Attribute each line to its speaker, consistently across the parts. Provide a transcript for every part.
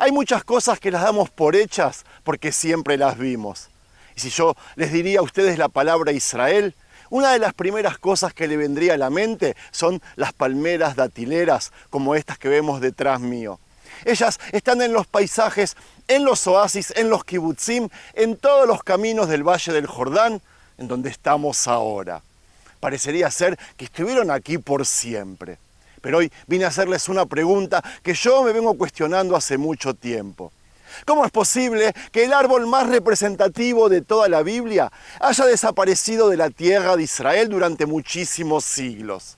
Speaker 1: Hay muchas cosas que las damos por hechas porque siempre las vimos. Y si yo les diría a ustedes la palabra Israel, una de las primeras cosas que le vendría a la mente son las palmeras datileras, como estas que vemos detrás mío. Ellas están en los paisajes, en los oasis, en los kibutzim, en todos los caminos del Valle del Jordán, en donde estamos ahora. Parecería ser que estuvieron aquí por siempre. Pero hoy vine a hacerles una pregunta que yo me vengo cuestionando hace mucho tiempo. ¿Cómo es posible que el árbol más representativo de toda la Biblia haya desaparecido de la tierra de Israel durante muchísimos siglos?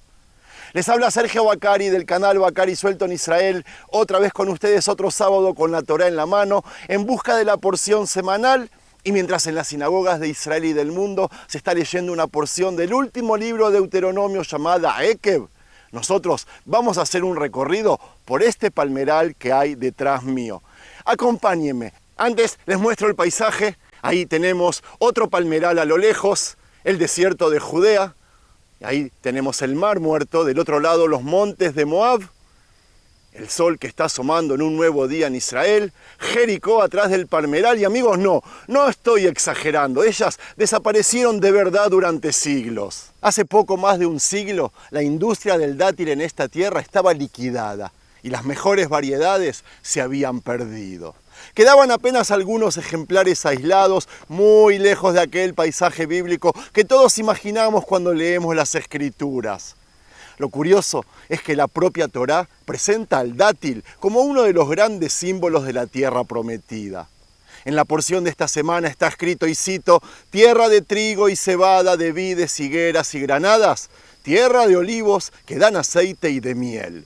Speaker 1: Les habla Sergio Bacari del canal Bacari Suelto en Israel, otra vez con ustedes otro sábado con la Torá en la mano, en busca de la porción semanal, y mientras en las sinagogas de Israel y del mundo se está leyendo una porción del último libro de Deuteronomio llamada Ekev, nosotros vamos a hacer un recorrido por este palmeral que hay detrás mío. Acompáñenme. Antes les muestro el paisaje. Ahí tenemos otro palmeral a lo lejos, el desierto de Judea. Ahí tenemos el Mar Muerto, del otro lado los montes de Moab, el sol que está asomando en un nuevo día en Israel, Jericó atrás del palmeral. Y amigos, no estoy exagerando, ellas desaparecieron de verdad durante siglos. Hace poco más de un siglo, la industria del dátil en esta tierra estaba liquidada y las mejores variedades se habían perdido. Quedaban apenas algunos ejemplares aislados, muy lejos de aquel paisaje bíblico que todos imaginamos cuando leemos las Escrituras. Lo curioso es que la propia Torá presenta al dátil como uno de los grandes símbolos de la tierra prometida. En la porción de esta semana está escrito, y cito, tierra de trigo y cebada, de vides, higueras y granadas, tierra de olivos que dan aceite y de miel.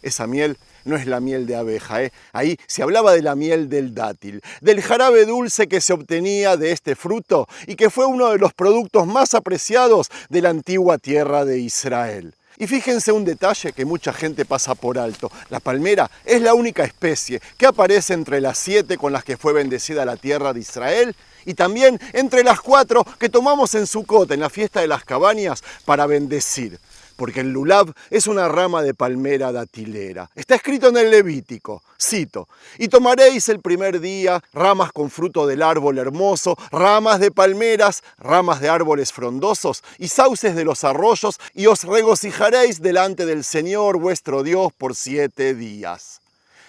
Speaker 1: Esa miel no es la miel de abeja, Ahí se hablaba de la miel del dátil, del jarabe dulce que se obtenía de este fruto y que fue uno de los productos más apreciados de la antigua tierra de Israel. Y fíjense un detalle que mucha gente pasa por alto. La palmera es la única especie que aparece entre las 7 con las que fue bendecida la tierra de Israel y también entre las 4 que tomamos en Sucot, en la fiesta de las cabañas, para bendecir. Porque el lulav es una rama de palmera datilera. Está escrito en el Levítico, cito, y tomaréis el primer día ramas con fruto del árbol hermoso, ramas de palmeras, ramas de árboles frondosos y sauces de los arroyos, y os regocijaréis delante del Señor vuestro Dios por 7 días.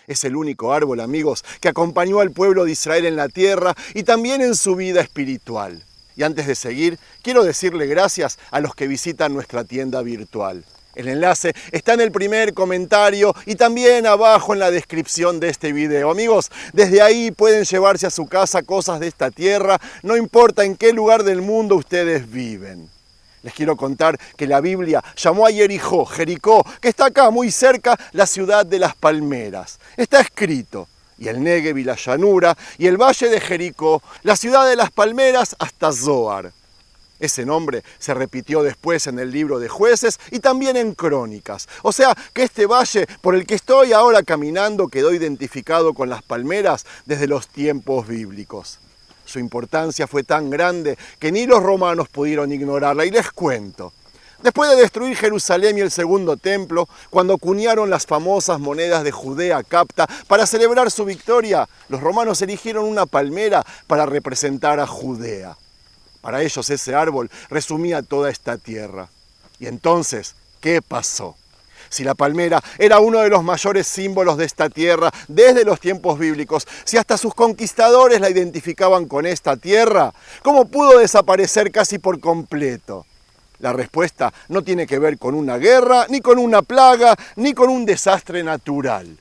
Speaker 1: Es el único árbol, amigos, que acompañó al pueblo de Israel en la tierra y también en su vida espiritual. Y antes de seguir, quiero decirle gracias a los que visitan nuestra tienda virtual. El enlace está en el primer comentario y también abajo en la descripción de este video. Amigos, desde ahí pueden llevarse a su casa cosas de esta tierra, no importa en qué lugar del mundo ustedes viven. Les quiero contar que la Biblia llamó a Jericó, que está acá muy cerca, la ciudad de las palmeras. Está escrito. Y el Negev y la llanura, y el valle de Jericó, la ciudad de las palmeras hasta Zoar. Ese nombre se repitió después en el libro de Jueces y también en Crónicas. O sea que este valle por el que estoy ahora caminando quedó identificado con las palmeras desde los tiempos bíblicos. Su importancia fue tan grande que ni los romanos pudieron ignorarla, y les cuento. Después de destruir Jerusalén y el segundo templo, cuando acuñaron las famosas monedas de Judea capta para celebrar su victoria, los romanos eligieron una palmera para representar a Judea. Para ellos ese árbol resumía toda esta tierra. Y entonces, ¿qué pasó? Si la palmera era uno de los mayores símbolos de esta tierra desde los tiempos bíblicos, si hasta sus conquistadores la identificaban con esta tierra, ¿cómo pudo desaparecer casi por completo? La respuesta no tiene que ver con una guerra, ni con una plaga, ni con un desastre natural.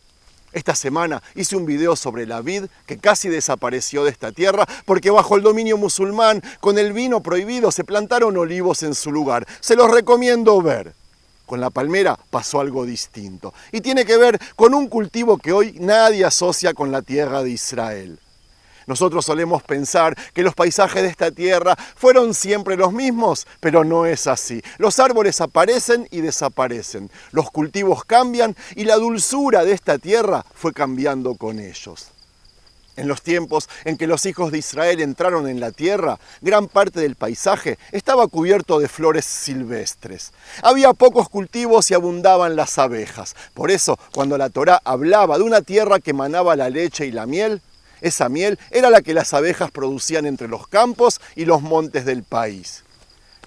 Speaker 1: Esta semana hice un video sobre la vid que casi desapareció de esta tierra porque bajo el dominio musulmán, con el vino prohibido, se plantaron olivos en su lugar. Se los recomiendo ver. Con la palmera pasó algo distinto y tiene que ver con un cultivo que hoy nadie asocia con la tierra de Israel. Nosotros solemos pensar que los paisajes de esta tierra fueron siempre los mismos, pero no es así. Los árboles aparecen y desaparecen, los cultivos cambian y la dulzura de esta tierra fue cambiando con ellos. En los tiempos en que los hijos de Israel entraron en la tierra, gran parte del paisaje estaba cubierto de flores silvestres. Había pocos cultivos y abundaban las abejas. Por eso, cuando la Torá hablaba de una tierra que manaba la leche y la miel, esa miel era la que las abejas producían entre los campos y los montes del país.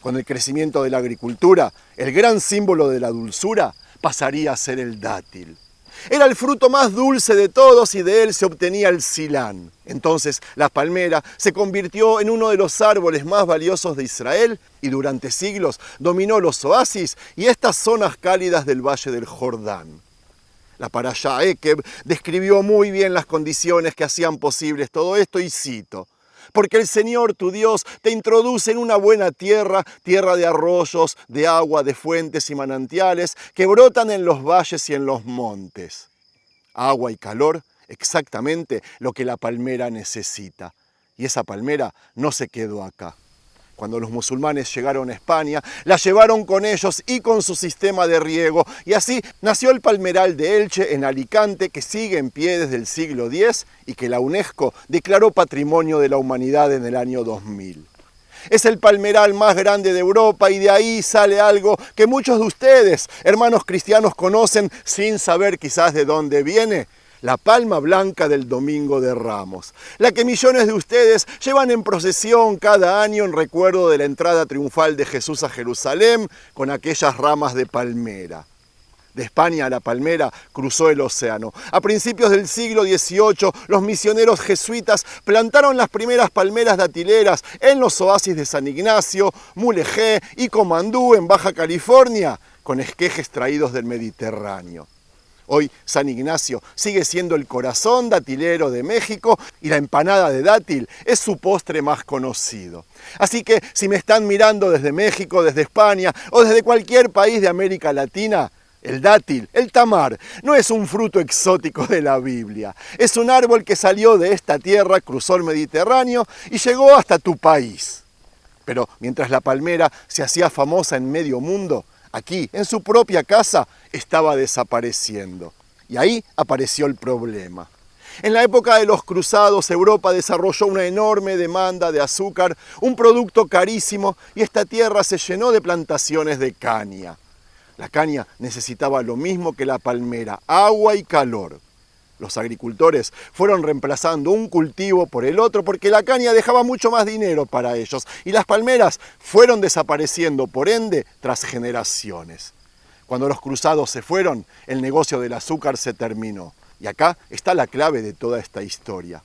Speaker 1: Con el crecimiento de la agricultura, el gran símbolo de la dulzura pasaría a ser el dátil. Era el fruto más dulce de todos y de él se obtenía el silán. Entonces la palmera se convirtió en uno de los árboles más valiosos de Israel y durante siglos dominó los oasis y estas zonas cálidas del valle del Jordán. La parashá Ekev describió muy bien las condiciones que hacían posibles todo esto y cito: porque el Señor tu Dios te introduce en una buena tierra, tierra de arroyos, de agua, de fuentes y manantiales que brotan en los valles y en los montes. Agua y calor, exactamente lo que la palmera necesita. Y esa palmera no se quedó acá. Cuando los musulmanes llegaron a España, la llevaron con ellos y con su sistema de riego. Y así nació el palmeral de Elche en Alicante, que sigue en pie desde el siglo X y que la UNESCO declaró Patrimonio de la Humanidad en el año 2000. Es el palmeral más grande de Europa y de ahí sale algo que muchos de ustedes, hermanos cristianos, conocen sin saber quizás de dónde viene. La palma blanca del Domingo de Ramos, la que millones de ustedes llevan en procesión cada año en recuerdo de la entrada triunfal de Jesús a Jerusalén con aquellas ramas de palmera. De España a la palmera cruzó el océano. A principios del siglo XVIII, los misioneros jesuitas plantaron las primeras palmeras datileras en los oasis de San Ignacio, Mulegé y Comandú en Baja California, con esquejes traídos del Mediterráneo. Hoy San Ignacio sigue siendo el corazón datilero de México y la empanada de dátil es su postre más conocido. Así que si me están mirando desde México, desde España o desde cualquier país de América Latina, el dátil, el tamar, no es un fruto exótico de la Biblia. Es un árbol que salió de esta tierra, cruzó el Mediterráneo y llegó hasta tu país. Pero mientras la palmera se hacía famosa en medio mundo, aquí, en su propia casa, estaba desapareciendo. Y ahí apareció el problema. En la época de los cruzados, Europa desarrolló una enorme demanda de azúcar, un producto carísimo, y esta tierra se llenó de plantaciones de caña. La caña necesitaba lo mismo que la palmera, agua y calor. Los agricultores fueron reemplazando un cultivo por el otro porque la caña dejaba mucho más dinero para ellos y las palmeras fueron desapareciendo, por ende, tras generaciones. Cuando los cruzados se fueron, el negocio del azúcar se terminó. Y acá está la clave de toda esta historia.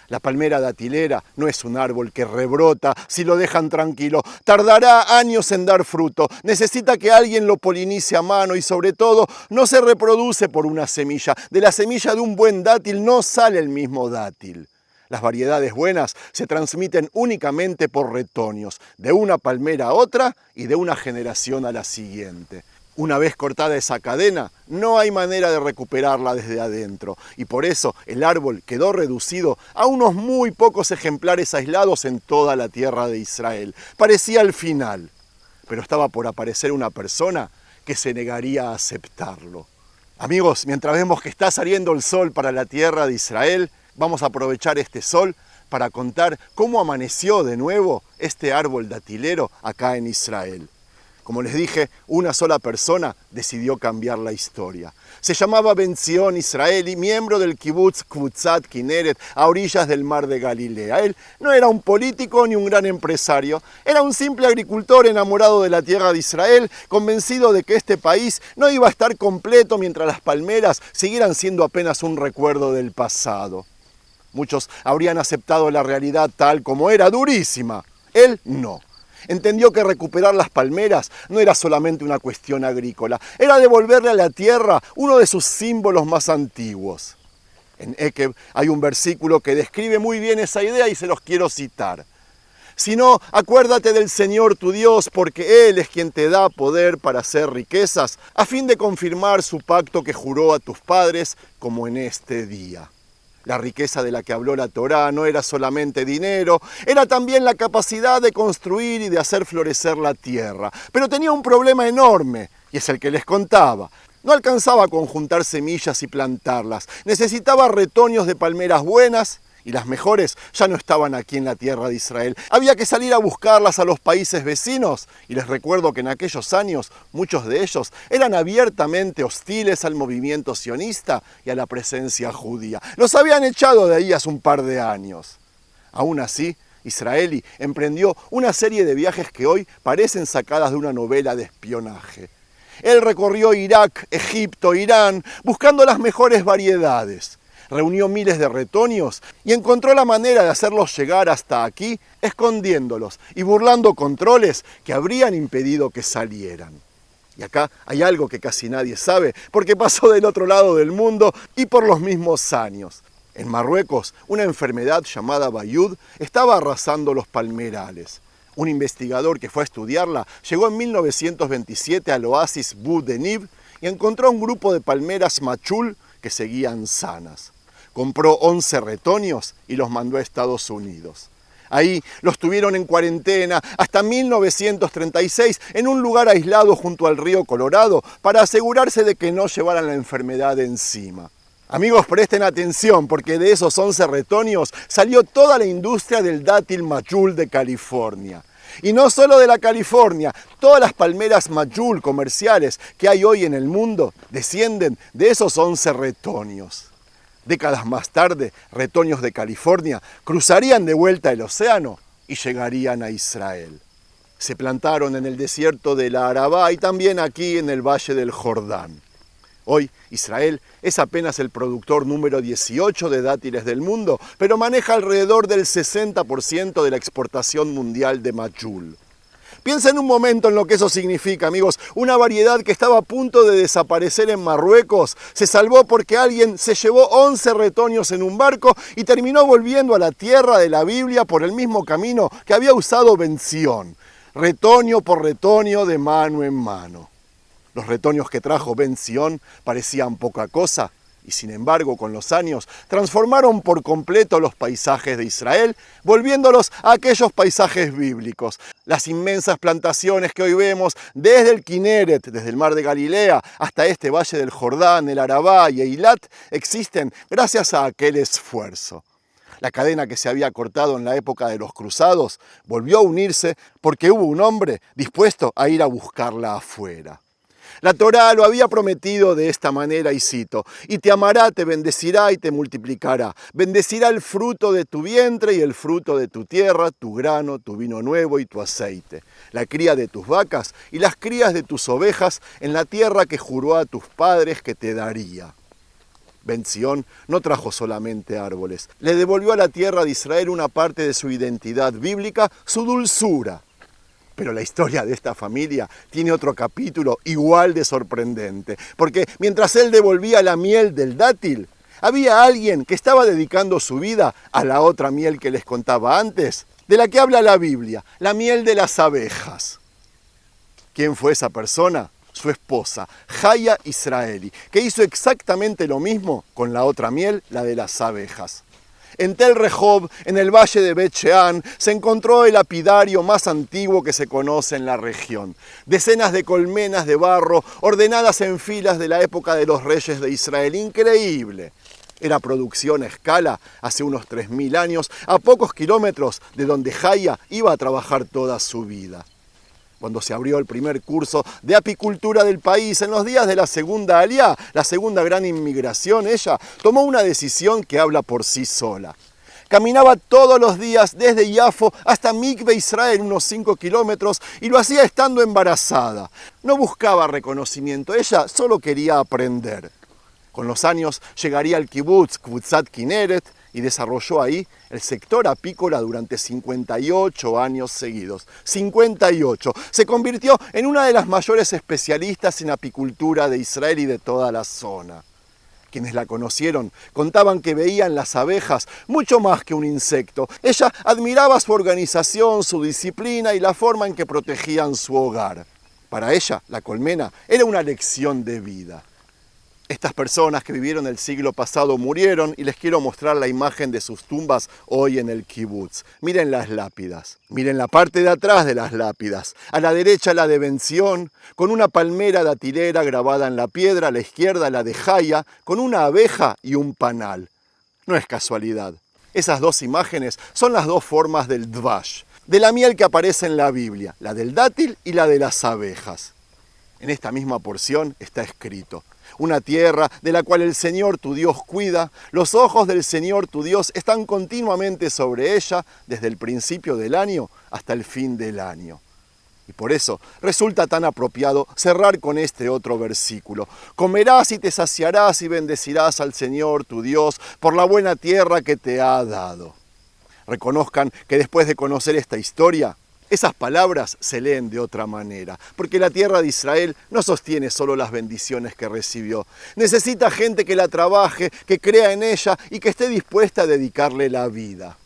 Speaker 1: La palmera datilera no es un árbol que rebrota si lo dejan tranquilo. Tardará años en dar fruto. Necesita que alguien lo polinice a mano y sobre todo no se reproduce por una semilla. De la semilla de un buen dátil no sale el mismo dátil. Las variedades buenas se transmiten únicamente por retoños, de una palmera a otra y de una generación a la siguiente. Una vez cortada esa cadena, no hay manera de recuperarla desde adentro y por eso el árbol quedó reducido a unos muy pocos ejemplares aislados en toda la tierra de Israel. Parecía el final, pero estaba por aparecer una persona que se negaría a aceptarlo. Amigos, mientras vemos que está saliendo el sol para la tierra de Israel, vamos a aprovechar este sol para contar cómo amaneció de nuevo este árbol datilero acá en Israel. Como les dije, una sola persona decidió cambiar la historia. Se llamaba Ben Zion Israeli, miembro del kibutz Kvutzat Kineret, a orillas del mar de Galilea. Él no era un político ni un gran empresario, era un simple agricultor enamorado de la tierra de Israel, convencido de que este país no iba a estar completo mientras las palmeras siguieran siendo apenas un recuerdo del pasado. Muchos habrían aceptado la realidad tal como era, durísima. Él no. Entendió que recuperar las palmeras no era solamente una cuestión agrícola, era devolverle a la tierra uno de sus símbolos más antiguos. En Ekev hay un versículo que describe muy bien esa idea y se los quiero citar. Si no, acuérdate del Señor tu Dios, porque Él es quien te da poder para hacer riquezas, a fin de confirmar su pacto que juró a tus padres, como en este día. La riqueza de la que habló la Torá no era solamente dinero, era también la capacidad de construir y de hacer florecer la tierra. Pero tenía un problema enorme, y es el que les contaba. No alcanzaba con juntar semillas y plantarlas. Necesitaba retoños de palmeras buenas Y las mejores ya no estaban aquí en la tierra de Israel. Había que salir a buscarlas a los países vecinos. Y les recuerdo que en aquellos años muchos de ellos eran abiertamente hostiles al movimiento sionista y a la presencia judía. Los habían echado de ahí hace un par de años. Aún así, Israeli emprendió una serie de viajes que hoy parecen sacadas de una novela de espionaje. Él recorrió Irak, Egipto, Irán, buscando las mejores variedades. Reunió miles de retoños y encontró la manera de hacerlos llegar hasta aquí, escondiéndolos y burlando controles que habrían impedido que salieran. Y acá hay algo que casi nadie sabe, porque pasó del otro lado del mundo y por los mismos años. En Marruecos, una enfermedad llamada Bayud estaba arrasando los palmerales. Un investigador que fue a estudiarla llegó en 1927 al oasis Bou Denib y encontró un grupo de palmeras machul que seguían sanas. Compró 11 retoños y los mandó a Estados Unidos. Ahí los tuvieron en cuarentena hasta 1936 en un lugar aislado junto al río Colorado para asegurarse de que no llevaran la enfermedad encima. Amigos, presten atención porque de esos 11 retoños salió toda la industria del dátil machul de California. Y no solo de la California, todas las palmeras machul comerciales que hay hoy en el mundo descienden de esos 11 retoños. Décadas más tarde, retoños de California cruzarían de vuelta el océano y llegarían a Israel. Se plantaron en el desierto de la Arabá y también aquí en el Valle del Jordán. Hoy, Israel es apenas el productor número 18 de dátiles del mundo, pero maneja alrededor del 60% de la exportación mundial de machul. Piensa en un momento en lo que eso significa, amigos. Una variedad que estaba a punto de desaparecer en Marruecos se salvó porque alguien se llevó 11 retoños en un barco y terminó volviendo a la tierra de la Biblia por el mismo camino que había usado Ben Zion. Retoño por retoño, de mano en mano. Los retoños que trajo Ben Zion parecían poca cosa y sin embargo con los años transformaron por completo los paisajes de Israel, volviéndolos a aquellos paisajes bíblicos. Las inmensas plantaciones que hoy vemos desde el Kineret, desde el mar de Galilea, hasta este valle del Jordán, el Arabá y Eilat, existen gracias a aquel esfuerzo. La cadena que se había cortado en la época de los cruzados volvió a unirse porque hubo un hombre dispuesto a ir a buscarla afuera. La Torá lo había prometido de esta manera y cito: y te amará, te bendecirá y te multiplicará. Bendecirá el fruto de tu vientre y el fruto de tu tierra, tu grano, tu vino nuevo y tu aceite. La cría de tus vacas y las crías de tus ovejas en la tierra que juró a tus padres que te daría. Ben Zion no trajo solamente árboles, le devolvió a la tierra de Israel una parte de su identidad bíblica, su dulzura. Pero la historia de esta familia tiene otro capítulo igual de sorprendente, porque mientras él devolvía la miel del dátil, había alguien que estaba dedicando su vida a la otra miel que les contaba antes, de la que habla la Biblia, la miel de las abejas. ¿Quién fue esa persona? Su esposa, Jaya Israeli, que hizo exactamente lo mismo con la otra miel, la de las abejas. En Tel Rehob, en el valle de Bet Shean, se encontró el lapidario más antiguo que se conoce en la región. Decenas de colmenas de barro ordenadas en filas de la época de los reyes de Israel. Increíble. Era producción a escala hace unos 3000 años, a pocos kilómetros de donde Jaya iba a trabajar toda su vida. Cuando se abrió el primer curso de apicultura del país, en los días de la segunda Aliá, la segunda gran inmigración, ella tomó una decisión que habla por sí sola. Caminaba todos los días desde Yafo hasta Mikve Israel, unos 5 kilómetros, y lo hacía estando embarazada. No buscaba reconocimiento, ella solo quería aprender. Con los años llegaría al kibutz, Kvutzat Kineret, y desarrolló ahí el sector apícola durante 58 años seguidos. 58. Se convirtió en una de las mayores especialistas en apicultura de Israel y de toda la zona. Quienes la conocieron contaban que veían las abejas mucho más que un insecto. Ella admiraba su organización, su disciplina y la forma en que protegían su hogar. Para ella, la colmena era una lección de vida. Estas personas que vivieron el siglo pasado murieron y les quiero mostrar la imagen de sus tumbas hoy en el kibutz. Miren las lápidas, miren la parte de atrás de las lápidas. A la derecha la de Ben Zion, con una palmera datilera grabada en la piedra, a la izquierda la de Jaya, con una abeja y un panal. No es casualidad. Esas dos imágenes son las dos formas del dvash, de la miel que aparece en la Biblia, la del dátil y la de las abejas. En esta misma porción está escrito: una tierra de la cual el Señor tu Dios cuida, los ojos del Señor tu Dios están continuamente sobre ella desde el principio del año hasta el fin del año. Y por eso resulta tan apropiado cerrar con este otro versículo: comerás y te saciarás y bendecirás al Señor tu Dios por la buena tierra que te ha dado. Reconozcan que después de conocer esta historia, esas palabras se leen de otra manera, porque la tierra de Israel no sostiene solo las bendiciones que recibió. Necesita gente que la trabaje, que crea en ella y que esté dispuesta a dedicarle la vida.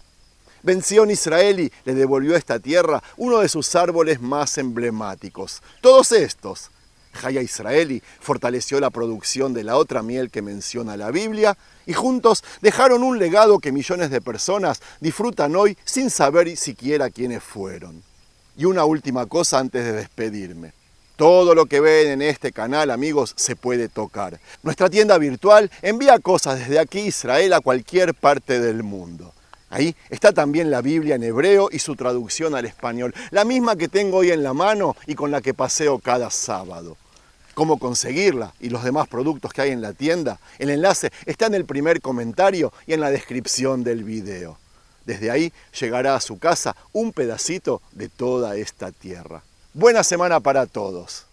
Speaker 1: Ben Zion Israeli le devolvió a esta tierra uno de sus árboles más emblemáticos. Todos estos, Jaya Israeli fortaleció la producción de la otra miel que menciona la Biblia y juntos dejaron un legado que millones de personas disfrutan hoy sin saber siquiera quiénes fueron. Y una última cosa antes de despedirme. Todo lo que ven en este canal, amigos, se puede tocar. Nuestra tienda virtual envía cosas desde aquí, Israel, a cualquier parte del mundo. Ahí está también la Biblia en hebreo y su traducción al español, la misma que tengo hoy en la mano y con la que paseo cada sábado. Cómo conseguirla y los demás productos que hay en la tienda, el enlace está en el primer comentario y en la descripción del video. Desde ahí llegará a su casa un pedacito de toda esta tierra. Buena semana para todos.